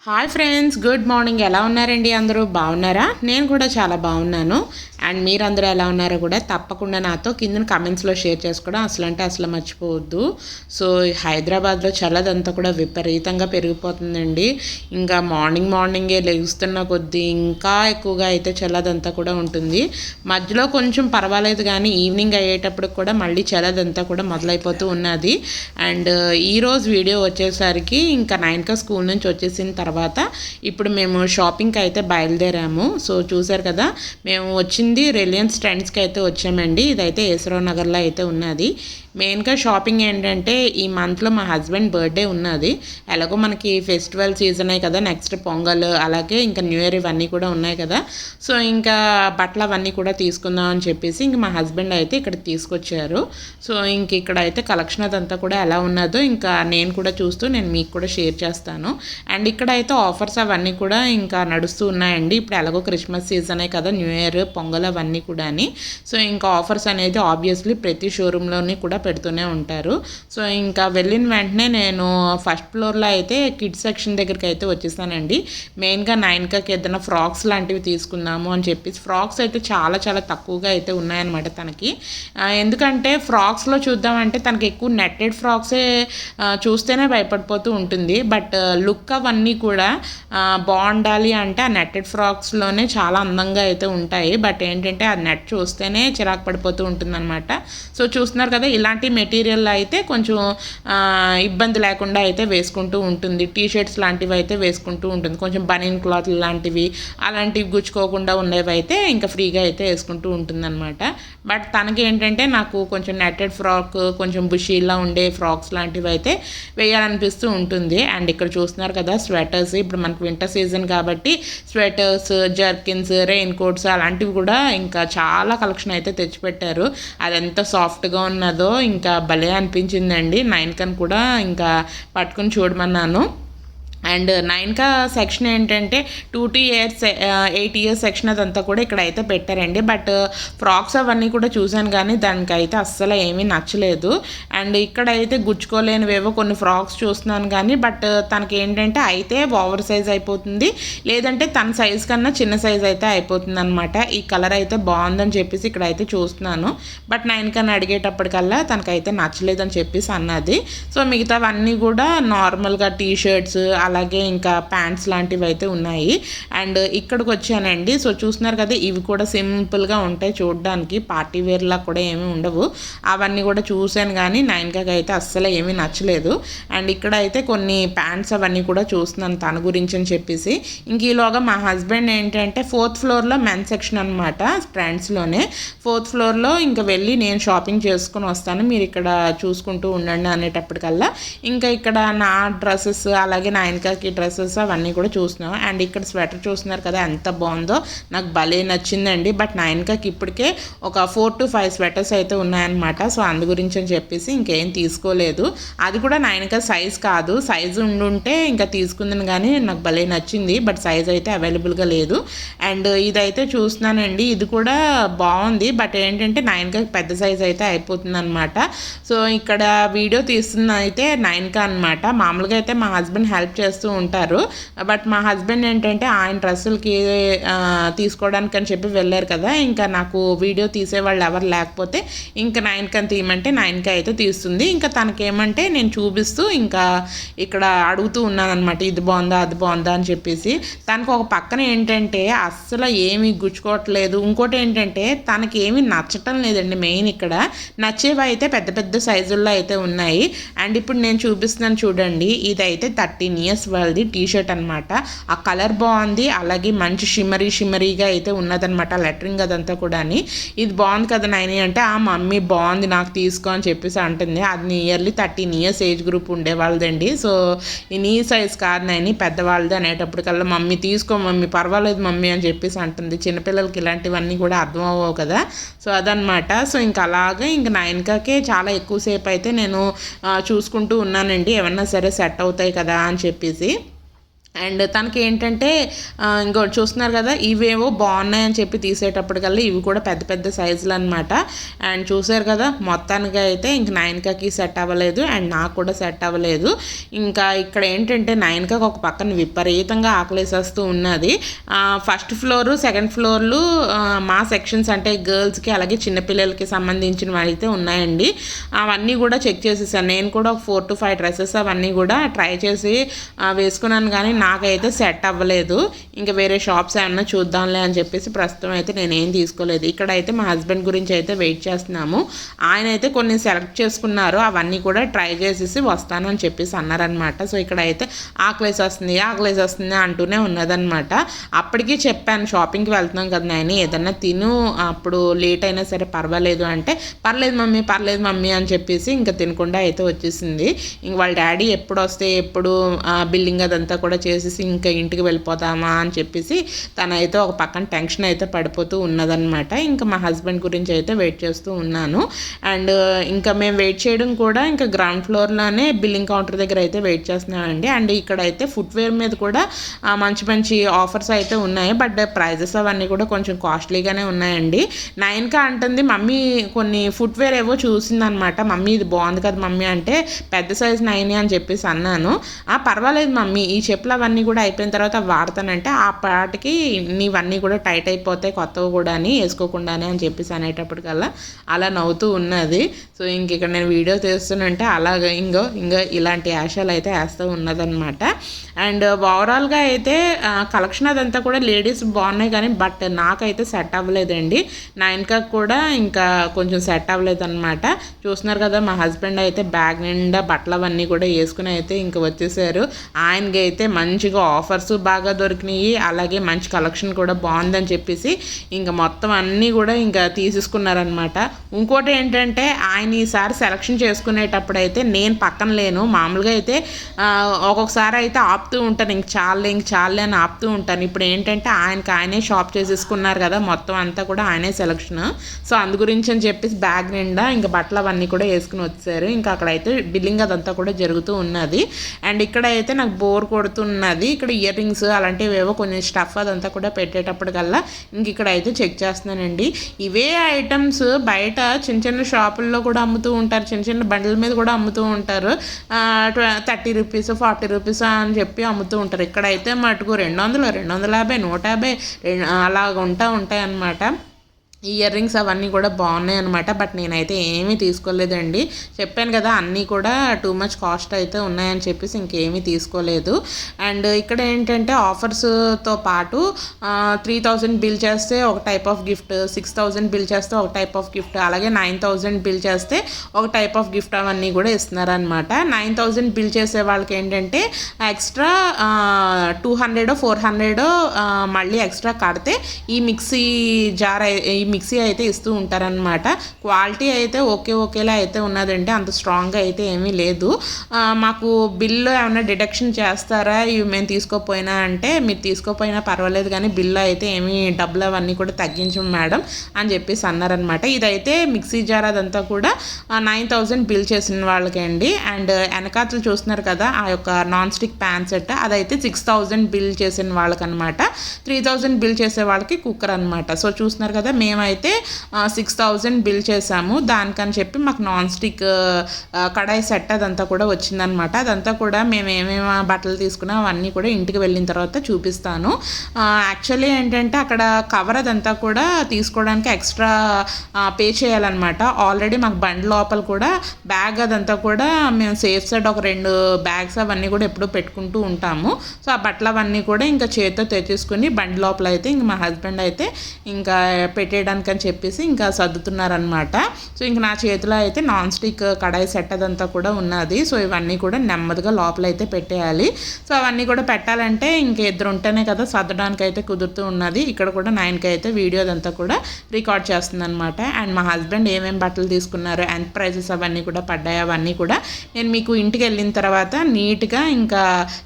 Hi friends, good morning. ఎలా ఉన్నారండి? అందరూ బాగున్నారా? నేను కూడా చాలా బాగున్నాను. అండ్ మీరందరూ ఎలా ఉన్నారో కూడా తప్పకుండా నాతో కింద కమెంట్స్లో షేర్ చేసుకోవడం అసలు మర్చిపోవద్దు. సో హైదరాబాద్లో చల్లదంతా కూడా విపరీతంగా పెరిగిపోతుందండి. ఇంకా మార్నింగే లెగుస్తున్న కొద్దీ ఇంకా ఎక్కువగా అయితే చల్లదంతా కూడా ఉంటుంది. మధ్యలో కొంచెం పర్వాలేదు, కానీ ఈవినింగ్ అయ్యేటప్పుడు కూడా మళ్ళీ చల్లదంతా కూడా మొదలైపోతూ ఉన్నది. అండ్ ఈరోజు వీడియో వచ్చేసరికి ఇంకా 9కి స్కూల్ నుంచి వచ్చేసిన తర్వాత ఇప్పుడు మేము షాపింగ్కి అయితే బయలుదేరాము. సో చూసారు కదా, మేము వచ్చింది రిలయన్స్ ట్రెండ్స్కి అయితే వచ్చామండి. ఇదైతే యశ్వరావు నగర్లో అయితే ఉన్నది. మెయిన్గా షాపింగ్ ఏంటంటే ఈ మంత్లో మా హస్బెండ్ బర్త్డే ఉన్నది. ఎలాగో మనకి ఫెస్టివల్ సీజన్ అయ్యి కదా, నెక్స్ట్ పొంగల్ అలాగే ఇంకా న్యూ ఇయర్ ఇవన్నీ కూడా ఉన్నాయి కదా. సో ఇంకా బట్టలు అవన్నీ కూడా తీసుకుందాం అని చెప్పేసి ఇంక మా హస్బెండ్ అయితే ఇక్కడ తీసుకొచ్చారు. సో ఇంక ఇక్కడ అయితే కలెక్షన్ అదంతా కూడా ఎలా ఉన్నదో ఇంకా నేను కూడా చూస్తూ నేను మీకు కూడా షేర్ చేస్తాను. అండ్ ఇక్కడ అయితే ఆఫర్స్ అవన్నీ కూడా ఇంకా నడుస్తూ ఉన్నాయండి. ఇప్పుడు ఎలాగో క్రిస్మస్ సీజనే కదా, న్యూ ఇయర్ పొంగల్ అవన్నీ కూడా. సో ఇంకా ఆఫర్స్ అనేది ఆబ్వియస్లీ ప్రతి షోరూంలోని కూడా పెడుతూనే ఉంటారు. సో ఇంకా వెళ్ళిన వెంటనే నేను ఫస్ట్ ఫ్లోర్లో అయితే కిడ్స్ సెక్షన్ దగ్గరికి అయితే వచ్చేసానండి. మెయిన్గా 9కి ఏదైనా ఫ్రాక్స్ లాంటివి తీసుకుందాము అని చెప్పేసి. ఫ్రాక్స్ అయితే చాలా చాలా తక్కువగా అయితే ఉన్నాయన్నమాట తనకి. ఎందుకంటే ఫ్రాక్స్లో చూద్దామంటే తనకి ఎక్కువ నెట్టెడ్ ఫ్రాక్సే చూస్తేనే భయపడిపోతూ ఉంటుంది. బట్ లుక్ అవన్నీ కూడా బాగుండాలి అంటే ఆ నెట్టెడ్ ఫ్రాక్స్లోనే చాలా అందంగా అయితే ఉంటాయి. బట్ ఏంటంటే ఆ నెట్ చూస్తేనే చిరాకు పడిపోతూ ఉంటుందన్నమాట. సో చూస్తున్నారు కదా, ఇలాంటి మెటీరియల్ అయితే కొంచెం ఇబ్బంది లేకుండా అయితే వేసుకుంటూ ఉంటుంది. టీషర్ట్స్ లాంటివి అయితే వేసుకుంటూ ఉంటుంది. కొంచెం బనీన్ క్లాత్ లాంటివి అలాంటివి గుచ్చుకోకుండా ఉండేవి అయితే ఇంకా ఫ్రీగా అయితే వేసుకుంటూ ఉంటుందన్నమాట. బట్ తనకి ఏంటంటే నాకు కొంచెం నెట్టెడ్ ఫ్రాక్, కొంచెం బుషీలా ఉండే ఫ్రాక్స్ లాంటివి అయితే వేయాలనిపిస్తూ ఉంటుంది. అండ్ ఇక్కడ చూస్తున్నారు కదా స్వెటర్స్. ఇప్పుడు మనకు వింటర్ సీజన్ కాబట్టి స్వెటర్స్, జర్కిన్స్, రెయిన్ కోట్స్ అలాంటివి కూడా ఇంకా చాలా కలెక్షన్ అయితే తెచ్చిపెట్టారు. అది ఎంత సాఫ్ట్గా ఉన్నదో ఇంకా భలే అనిపించిందండి. 9 కూడా ఇంకా పట్టుకుని చూడమన్నాను. అండ్ 9 సెక్షన్ ఏంటంటే 2 to 8 years సెక్షన్ అదంతా కూడా ఇక్కడ అయితే పెట్టారండి. బట్ ఫ్రాక్స్ అవన్నీ కూడా చూశాను, కానీ దానికైతే అస్సలు ఏమీ నచ్చలేదు. అండ్ ఇక్కడైతే గుచ్చుకోలేనివేవో కొన్ని ఫ్రాక్స్ చూస్తున్నాను కానీ, బట్ తనకి ఏంటంటే అయితే ఓవర్ సైజ్ అయిపోతుంది, లేదంటే తన సైజ్ కన్నా చిన్న సైజ్ అయితే అయిపోతుంది అనమాట. ఈ కలర్ అయితే బాగుందని చెప్పేసి ఇక్కడ అయితే చూస్తున్నాను. బట్ 9 అడిగేటప్పటికల్లా తనకైతే నచ్చలేదని చెప్పేసి అన్నది. సో మిగతావన్నీ కూడా నార్మల్గా టీషర్ట్స్ అలాగే ఇంకా ప్యాంట్స్ లాంటివి అయితే ఉన్నాయి. అండ్ ఇక్కడికి వచ్చానండి. సో చూస్తున్నారు కదా, ఇవి కూడా సింపుల్గా ఉంటాయి చూడడానికి, పార్టీ వేర్లా కూడా ఏమీ ఉండవు. అవన్నీ కూడా చూశాను కానీ 9 అయితే అస్సలు ఏమీ నచ్చలేదు. అండ్ ఇక్కడ అయితే కొన్ని ప్యాంట్స్ అవన్నీ కూడా చూస్తున్నాను తన గురించి అని చెప్పేసి. ఇంక ఈలోగా మా హస్బెండ్ ఏంటంటే 4th ఫ్లోర్లో మెన్ సెక్షన్ అనమాట, ట్రెండ్స్లోనే 4th ఫ్లోర్లో ఇంకా వెళ్ళి నేను షాపింగ్ చేసుకుని వస్తాను, మీరు ఇక్కడ చూసుకుంటూ ఉండండి అనేటప్పటికల్లా ఇంకా ఇక్కడ నా డ్రెస్సెస్ అలాగే 9కి డ్రెస్సెస్ అవన్నీ కూడా చూస్తున్నాం. అండ్ ఇక్కడ స్వెటర్ చూస్తున్నారు కదా ఎంత బాగుందో, నాకు భలే నచ్చిందండి. బట్ 9కి ఇప్పటికే ఒక 4 to 5 స్వెటర్స్ అయితే ఉన్నాయన్నమాట. సో అందు గురించి అని చెప్పేసి ఇంకేం తీసుకోలేదు. అది కూడా 9 సైజ్ కాదు, సైజు ఉండుంటే ఇంకా తీసుకుందని, కానీ నాకు భలే నచ్చింది. బట్ సైజ్ అయితే అవైలబుల్గా లేదు. అండ్ ఇదైతే చూస్తున్నానండి, ఇది కూడా బాగుంది. బట్ ఏంటంటే 9కి పెద్ద సైజ్ అయితే అయిపోతుంది అనమాట. సో ఇక్కడ వీడియో తీస్తున్న అయితే 9 అనమాట. మామూలుగా అయితే మా హస్బెండ్ హెల్ప్ చేస్తూ ఉంటారు. బట్ మా హస్బెండ్ ఏంటంటే ఆయన డ్రెస్సులకి తీసుకోవడానికి అని చెప్పి వెళ్ళారు కదా, ఇంకా నాకు వీడియో తీసేవాళ్ళు ఎవరు లేకపోతే ఇంకా 9 తీయమంటే 9 అయితే తీస్తుంది. ఇంకా తనకేమంటే నేను చూపిస్తూ ఇంకా ఇక్కడ అడుగుతూ ఉన్నాను అనమాట, ఇది బాగుందా అది బాగుందా అని చెప్పేసి. తనకు ఒక పక్కన ఏంటంటే అస్సలు ఏమీ గుచ్చుకోవట్లేదు, ఇంకోటి ఏంటంటే తనకి ఏమీ నచ్చటం లేదండి. మెయిన్ ఇక్కడ నచ్చేవి అయితే పెద్ద పెద్ద సైజుల్లో అయితే ఉన్నాయి. అండ్ ఇప్పుడు నేను చూపిస్తున్నాను చూడండి, ఇదైతే 13 years వాళ్ళది టీషర్ట్ అనమాట. ఆ కలర్ బాగుంది, అలాగే మంచి షిమ్మరీగా అయితే ఉన్నదనమాట, లెటరింగ్ అదంతా కూడా. ఇది బాగుంది కదా నైని అంటే, ఆ మమ్మీ బాగుంది నాకు తీసుకో అని చెప్పేసి అంటుంది. అది నియర్లీ 13 years ఏజ్ గ్రూప్ ఉండేవాళ్ళదండి. సో నీ సైజ్ కాదు నైని, పెద్దవాళ్ళది అనేటప్పటికల్లా మమ్మీ తీసుకో మమ్మీ, పర్వాలేదు మమ్మీ అని చెప్పేసి అంటుంది. చిన్నపిల్లలకి ఇలాంటివన్నీ కూడా అర్థం అవ్వవు కదా. సో అదనమాట. సో ఇంకా అలాగే ఇంక 9కే చాలా ఎక్కువసేపు అయితే నేను చూసుకుంటూ ఉన్నానండి, ఏమన్నా సరే సెట్ అవుతాయి కదా అని చెప్పేసి. అండ్ తనకి ఏంటంటే ఇంకోటి చూస్తున్నారు కదా, ఇవేవో బాగున్నాయని చెప్పి తీసేటప్పటికల్లా ఇవి కూడా పెద్ద పెద్ద సైజులు అనమాట. అండ్ చూసారు కదా, మొత్తానికి అయితే ఇంక నయనికకి సెట్ అవ్వలేదు అండ్ నాకు కూడా సెట్ అవ్వలేదు. ఇంకా ఇక్కడ ఏంటంటే నయనికకి ఒక పక్కన విపరీతంగా ఆకలేసేస్తూ ఉన్నది. ఫస్ట్ ఫ్లోరు సెకండ్ ఫ్లోర్లు మా సెక్షన్స్ అంటే గర్ల్స్కి అలాగే చిన్నపిల్లలకి సంబంధించినవి అయితే ఉన్నాయండి. అవన్నీ కూడా చెక్ చేసేసాను. నేను కూడా ఒక 4 to 5 డ్రెస్సెస్ అవన్నీ కూడా ట్రై చేసి వేసుకున్నాను, కానీ నాకైతే సెట్ అవ్వలేదు. ఇంకా వేరే షాప్స్ ఏమన్నా చూద్దాంలే అని చెప్పేసి ప్రస్తుతం అయితే నేనేం తీసుకోలేదు. ఇక్కడైతే మా హస్బెండ్ గురించి అయితే వెయిట్ చేస్తున్నాము. ఆయన అయితే కొన్ని సెలెక్ట్ చేసుకున్నారు, అవన్నీ కూడా ట్రై చేసేసి వస్తాను అని చెప్పేసి అన్నారనమాట. సో ఇక్కడైతే ఆకలేసి వస్తుంది అంటూనే ఉన్నదనమాట. అప్పటికి చెప్పాను షాపింగ్కి వెళ్తున్నాం కదా నాయని, ఏదన్నా తిను, అప్పుడు లేట్ అయినా సరే పర్వాలేదు అంటే పర్లేదు మమ్మీ అని చెప్పేసి ఇంకా తినకుండా అయితే వచ్చేసింది. ఇంక వాళ్ళ డాడీ ఎప్పుడు వస్తే ఎప్పుడు బిల్లింగ్ అదంతా కూడా చేసేసి ఇంకా ఇంటికి వెళ్ళిపోతామా అని చెప్పేసి తనైతే ఒక పక్కన టెన్షన్ అయితే పడిపోతూ ఉన్నదనమాట. ఇంకా మా హస్బెండ్ గురించి అయితే వెయిట్ చేస్తూ ఉన్నాను. అండ్ ఇంకా మేము వెయిట్ చేయడం కూడా ఇంకా గ్రౌండ్ ఫ్లోర్లోనే బిల్లింగ్ కౌంటర్ దగ్గర అయితే వెయిట్ చేస్తున్నామండి. అండ్ ఇక్కడ అయితే ఫుట్వేర్ మీద కూడా మంచి ఆఫర్స్ అయితే ఉన్నాయి, బట్ ప్రైజెస్ అవన్నీ కూడా కొంచెం కాస్ట్లీగానే ఉన్నాయండి. నయనిక అంటుంది మమ్మీ కొన్ని ఫుట్వేర్ ఏవో చూసిందనమాట, మమ్మీ ఇది బాగుంది కదా మమ్మీ అంటే పెద్ద సైజ్ 9 అని చెప్పేసి అన్నాను. పర్వాలేదు మమ్మీ, ఈ చెప్పులు అవన్నీ కూడా అయిపోయిన తర్వాత వాడతానంటే ఆ పాటికి నీవన్నీ కూడా టైట్ అయిపోతాయి కొత్తవి కూడా అని వేసుకోకుండానే అని చెప్పేసి అనేటప్పటికల్లా అలా నవ్వుతూ ఉన్నది. సో ఇంక ఇక్కడ నేను వీడియో తీస్తున్నంటే అలాగ ఇంకో ఇలాంటి యాషాలు అయితే వేస్తూ ఉన్నదనమాట. అండ్ ఓవరాల్గా అయితే కలెక్షన్ అదంతా కూడా లేడీస్ బాగున్నాయి, కానీ బట్ నాకైతే సెట్ అవ్వలేదండి. నయనికకి కూడా ఇంకా కొంచెం సెట్ అవ్వలేదు అనమాట. చూస్తున్నారు కదా, మా హస్బెండ్ అయితే బ్యాగ్ నిండా బట్టలు అవన్నీ కూడా వేసుకుని అయితే ఇంకా వచ్చేసారు. ఆయనకి అయితే మంచిగా ఆఫర్స్ బాగా దొరికినాయి, అలాగే మంచి కలెక్షన్ కూడా బాగుందని చెప్పేసి ఇంకా మొత్తం అన్నీ కూడా ఇంకా తీసేసుకున్నారనమాట. ఇంకోటి ఏంటంటే ఆయన ఈసారి సెలక్షన్ చేసుకునేటప్పుడు అయితే నేను పక్కన లేను. మామూలుగా అయితే ఒక్కొక్కసారి అయితే ఆపుతూ ఉంటాను, ఇంక చాలే అని ఆపుతూ ఉంటాను. ఇప్పుడు ఏంటంటే ఆయనే షాప్ చేసేసుకున్నారు కదా, మొత్తం అంతా కూడా ఆయనే సెలక్షన్. సో అందు గురించి అని చెప్పేసి బ్యాగ్ నిండా ఇంకా బట్టలు అవన్నీ కూడా వేసుకుని వచ్చారు. ఇంకా అక్కడైతే బిల్లింగ్ అదంతా కూడా జరుగుతూ ఉన్నది. అండ్ ఇక్కడ అయితే నాకు బోర్ కొడుతున్నది. ఇక్కడ ఇయర్ రింగ్స్ అలాంటివి ఏవో కొన్ని స్టఫ్ అదంతా కూడా పెట్టేటప్పటికల్లా ఇంక ఇక్కడ అయితే చెక్ చేస్తున్నానండి. ఇవే ఐటమ్స్ బయట చిన్న షాపుల్లో కూడా అమ్ముతూ ఉంటారు, చిన్న బండ్ల మీద కూడా అమ్ముతూ ఉంటారు. 30 రూపీస్ 40 రూపీస్ అని చెప్పి అమ్ముతూ ఉంటారు. ఇక్కడైతే మటుకు 200 250 150 అలాగ ఉంటాయి అన్నమాట. ఇయర్ రింగ్స్ అవన్నీ కూడా బాగున్నాయి అనమాట. బట్ నేనైతే ఏమీ తీసుకోలేదండి. చెప్పాను కదా, అన్నీ కూడా టూ మచ్ కాస్ట్ అయితే ఉన్నాయని చెప్పేసి ఇంకేమీ తీసుకోలేదు. అండ్ ఇక్కడ ఏంటంటే ఆఫర్స్తో పాటు 3000 బిల్ చేస్తే ఒక టైప్ ఆఫ్ గిఫ్ట్, 6000 బిల్ చేస్తే ఒక టైప్ ఆఫ్ గిఫ్ట్, అలాగే 9000 బిల్ చేస్తే ఒక టైప్ ఆఫ్ గిఫ్ట్ అవన్నీ కూడా ఇస్తున్నారనమాట. 9000 బిల్ చేసే వాళ్ళకి ఏంటంటే ఎక్స్ట్రా 200 400 మళ్ళీ ఎక్స్ట్రా కడితే ఈ మిక్సీ జార్ మిక్సీ అయితే ఇస్తూ ఉంటారనమాట. క్వాలిటీ అయితే ఓకేలా అయితే ఉన్నదండి, అంత స్ట్రాంగ్గా అయితే ఏమీ లేదు. మాకు బిల్లు ఏమైనా డిడక్షన్ చేస్తారా ఇవి మేము తీసుకోపోయినా అంటే, మీరు తీసుకోపోయినా పర్వాలేదు కానీ బిల్లు అయితే ఏమీ డబ్బులు అవన్నీ కూడా తగ్గించం మేడం అని చెప్పేసి అన్నారనమాట. ఇదైతే మిక్సీ జార్ అదంతా కూడా 9000 బిల్ చేసిన వాళ్ళకి అండి. అండ్ వెనకాతలు చూస్తున్నారు కదా, ఆ యొక్క నాన్ స్టిక్ ప్యాన్ సెట్ అదైతే 6000 బిల్ చేసిన వాళ్ళకనమాట. 3000 బిల్ చేసే వాళ్ళకి కుక్కర్ అనమాట. సో చూస్తున్నారు కదా, మేమైతే 6000 బిల్ చేసాము. దానికని చెప్పి మాకు నాన్ స్టిక్ కడాయి సెట్ అదంతా కూడా వచ్చిందనమాట. అదంతా కూడా మేము ఏమేమి బట్టలు తీసుకున్నాం అవన్నీ కూడా ఇంటికి వెళ్ళిన తర్వాత చూపిస్తాను. యాక్చువల్లీ ఏంటంటే అక్కడ కవర్ అదంతా కూడా తీసుకోవడానికి ఎక్స్ట్రా పే చేయాలన్నమాట. ఆల్రెడీ మాకు బండి లోపల కూడా బ్యాగ్ అదంతా కూడా మేము సేఫ్ సైడ్ ఒక 2 బ్యాగ్స్ అవన్నీ కూడా ఎప్పుడూ పెట్టుకుంటూ ఉంటాము. సో ఆ బట్టలు అవన్నీ కూడా ఇంకా చేతితో తెచ్చేసుకుని బండి లోపల అయితే ఇంక మా హస్బెండ్ అయితే ఇంకా పెట్టేయడానికి అని చెప్పేసి ఇంకా సర్దుతున్నారనమాట. సో ఇంక నా చేతిలో అయితే నాన్ స్టిక్ కడాయి సెట్ అదంతా కూడా ఉన్నది. సో ఇవన్నీ కూడా నెమ్మదిగా లోపల అయితే పెట్టేయాలి. సో అవన్నీ కూడా పెట్టాలంటే ఇంక ఇద్దరు ఉంటేనే కదా సర్దడానికి అయితే కుదురుతూ ఉన్నది. ఇక్కడ కూడా 9కి అయితే వీడియో అదంతా కూడా రికార్డ్ చేస్తుంది అనమాట. అండ్ మా హస్బెండ్ ఏమేమి బట్టలు తీసుకున్నారు, ఎంత ప్రైజెస్ అవన్నీ కూడా పడ్డాయి, అవన్నీ కూడా నేను మీకు ఇంటికి వెళ్ళిన తర్వాత నీట్గా ఇంకా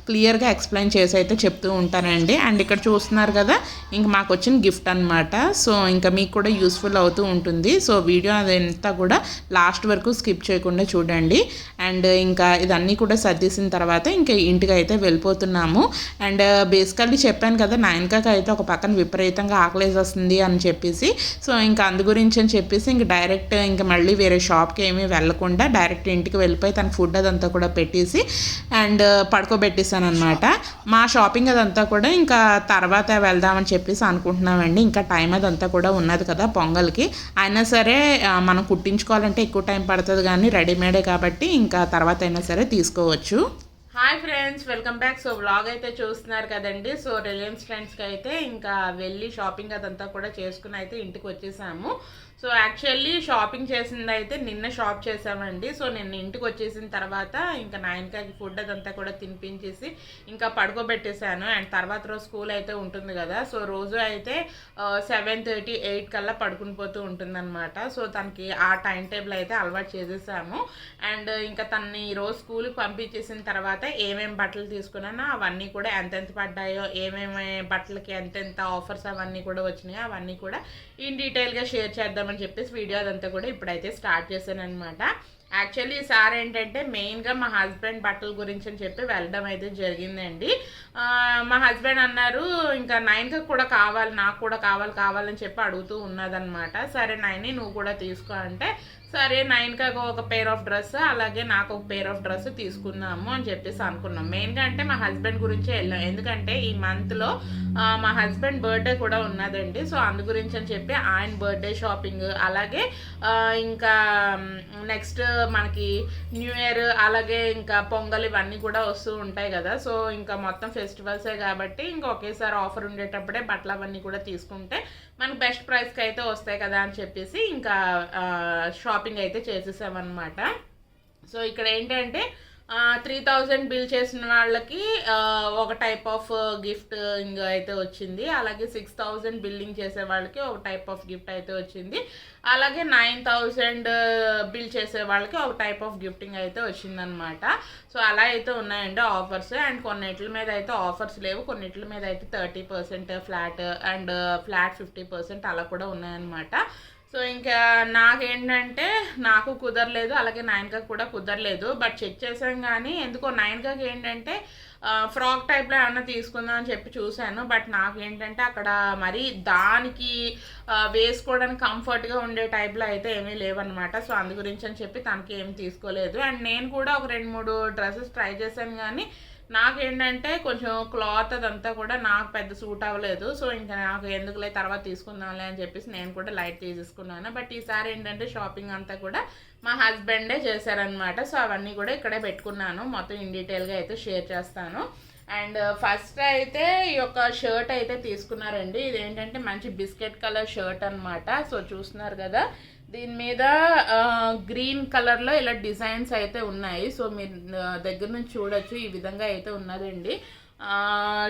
క్లియర్గా ఎక్స్ప్లెయిన్ చేసి అయితే చెప్తూ ఉంటానండి. అండ్ ఇక్కడ చూస్తున్నారు కదా, ఇంక మాకు వచ్చిన గిఫ్ట్ అనమాట. సో ఇంకా మీకు మీకు కూడా యూస్ఫుల్ అవుతూ ఉంటుంది. సో వీడియో అదంతా కూడా లాస్ట్ వరకు స్కిప్ చేయకుండా చూడండి. అండ్ ఇంకా ఇదన్నీ కూడా సర్దేసిన తర్వాత ఇంకా ఇంటికి అయితే వెళ్ళిపోతున్నాము. అండ్ బేసికల్లీ చెప్పాను కదా, నయనకకి అయితే ఒక పక్కన విపరీతంగా ఆకలేసేస్తుంది అని చెప్పేసి. సో ఇంకా అందు గురించి అని చెప్పేసి ఇంక డైరెక్ట్ ఇంకా మళ్ళీ వేరే షాప్కి ఏమీ వెళ్ళకుండా డైరెక్ట్ ఇంటికి వెళ్ళిపోయి తన ఫుడ్ అదంతా కూడా పెట్టేసి అండ్ పడుకోబెట్టేసాను అనమాట. మా షాపింగ్ అదంతా కూడా ఇంకా తర్వాత వెళ్దామని చెప్పేసి అనుకుంటున్నామండి. ఇంకా టైం అదంతా కూడా ఉన్నది కదా పొంగల్కి. అయినా సరే మనం కుట్టించుకోవాలంటే ఎక్కువ టైం పడుతుంది, కానీ రెడీమేడే కాబట్టి ఇంకా తర్వాత అయినా సరే తీసుకోవచ్చు. Hi friends, welcome back. So vlog అయితే చూస్తున్నారు కదండి. సో రిలయన్స్ ట్రెండ్స్కి అయితే ఇంకా వెళ్ళి షాపింగ్ అదంతా కూడా చేసుకుని అయితే ఇంటికి వచ్చేసాము. సో యాక్చువల్లీ షాపింగ్ చేసింది అయితే నిన్న షాప్ చేసామండి. సో నిన్న ఇంటికి వచ్చేసిన తర్వాత ఇంకా నయనకకి ఫుడ్ అదంతా కూడా తినిపించేసి ఇంకా పడుకోబెట్టేశాను. అండ్ తర్వాత రోజు స్కూల్ అయితే ఉంటుంది కదా, సో రోజు అయితే 7:30, 8 కల్లా పడుకుని పోతూ ఉంటుందన్నమాట. సో తనకి ఆ టైం టేబుల్ అయితే అలవాటు చేసేసాము. అండ్ ఇంకా తనని ఈరోజు స్కూల్కి పంపించేసిన తర్వాత ఏమేమి బట్టలు తీసుకున్నానో అవన్నీ కూడా ఎంతెంత పడ్డాయో, ఏమేమి బట్టలకి ఎంతెంత ఆఫర్స్ అవన్నీ కూడా వచ్చినాయో అవన్నీ కూడా ఇన్ డీటెయిల్గా షేర్ చేద్దామని చెప్పేసి వీడియో అదంతా కూడా ఇప్పుడైతే స్టార్ట్ చేశాను అనమాట. యాక్చువల్లీ ఈసారి ఏంటంటే మెయిన్గా మా హస్బెండ్ బట్టల గురించి అని చెప్పి వెళ్ళడం అయితే జరిగిందండి. మా హస్బెండ్ అన్నారు ఇంకా నయనకి కూడా కావాలి, నాకు కూడా కావాలని చెప్పి అడుగుతూ ఉన్నదనమాట. సరే నయని నువ్వు కూడా తీసుకో అంటే, సరే నయనకి ఒక పేర్ ఆఫ్ డ్రెస్ అలాగే నాకు ఒక పేర్ ఆఫ్ డ్రెస్ తీసుకుందాము అని చెప్పేసి అనుకున్నాం. మెయిన్గా అంటే మా హస్బెండ్ గురించే వెళ్ళాం, ఎందుకంటే ఈ మంత్లో మా హస్బెండ్ బర్త్డే కూడా ఉన్నదండి. సో అందు గురించి అని చెప్పి ఆయన బర్త్డే షాపింగ్, అలాగే ఇంకా నెక్స్ట్ మనకి న్యూ ఇయర్ అలాగే ఇంకా పొంగల్ ఇవన్నీ కూడా వస్తూ ఉంటాయి కదా. సో ఇంకా మొత్తం ఫెస్టివల్సే కాబట్టి ఇంకా ఒకేసారి ఆఫర్ ఉండేటప్పుడే బట్టలు అవన్నీ కూడా తీసుకుంటే మనకు బెస్ట్ ప్రైస్కి అయితే వస్తాయి కదా అని చెప్పేసి ఇంకా షాపింగ్ అయితే చేసేసామన్నమాట. సో ఇక్కడ ఏంటంటే 3,000 బిల్ చేసిన వాళ్ళకి ఒక టైప్ ఆఫ్ గిఫ్ట్ ఇంకా అయితే వచ్చింది. అలాగే 6,000 బిల్లింగ్ చేసే వాళ్ళకి ఒక టైప్ ఆఫ్ గిఫ్ట్ అయితే వచ్చింది. అలాగే 9,000 బిల్ చేసే వాళ్ళకి ఒక టైప్ ఆఫ్ గిఫ్టింగ్ అయితే వచ్చిందనమాట. సో అలా అయితే ఉన్నాయండి ఆఫర్స్. అండ్ కొన్నిట్ల మీద అయితే ఆఫర్స్ లేవు, కొన్నిట్ల మీద అయితే 30% ఫ్లాట్ అండ్ ఫ్లాట్ 50% అలా కూడా ఉన్నాయన్నమాట. సో ఇంకా నాకేంటంటే నాకు కుదరలేదు, అలాగే నయనకకి కూడా కుదరలేదు. బట్ చెక్ చేసాం కానీ ఎందుకో నయనకకి ఏంటంటే ఫ్రాక్ టైప్లో ఏమన్నా తీసుకుందాం అని చెప్పి చూశాను. బట్ నాకేంటంటే అక్కడ మరి దానికి వేసుకోవడానికి కంఫర్ట్గా ఉండే టైప్లో అయితే ఏమీ లేవన్నమాట. సో అందు గురించి అని చెప్పి తనకి ఏమి తీసుకోలేదు. అండ్ నేను కూడా ఒక 2-3 డ్రెస్సెస్ ట్రై చేశాను, కానీ నాకేంటంటే కొంచెం క్లాత్ అదంతా కూడా నాకు పెద్ద సూట్ అవ్వలేదు. సో ఇంకా నాకు ఎందుకులే తర్వాత తీసుకుందాంలే అని చెప్పేసి నేను కూడా లైట్ తీసేసుకున్నాను. బట్ ఈసారి ఏంటంటే షాపింగ్ అంతా కూడా మా హస్బెండే చేశారనమాట. సో అవన్నీ కూడా ఇక్కడే పెట్టుకున్నాను, మొత్తం ఇన్ డీటెయిల్గా అయితే షేర్ చేస్తాను. అండ్ ఫస్ట్ అయితే ఈ యొక్క షర్ట్ అయితే తీసుకున్నారండి. ఇదేంటంటే మంచి బిస్కెట్ కలర్ షర్ట్ అనమాట. సో చూస్తున్నారు కదా, దీని మీద గ్రీన్ కలర్లో ఇలా డిజైన్స్ అయితే ఉన్నాయి. సో మీరు దగ్గర నుంచి చూడొచ్చు, ఈ విధంగా అయితే ఉన్నదండి.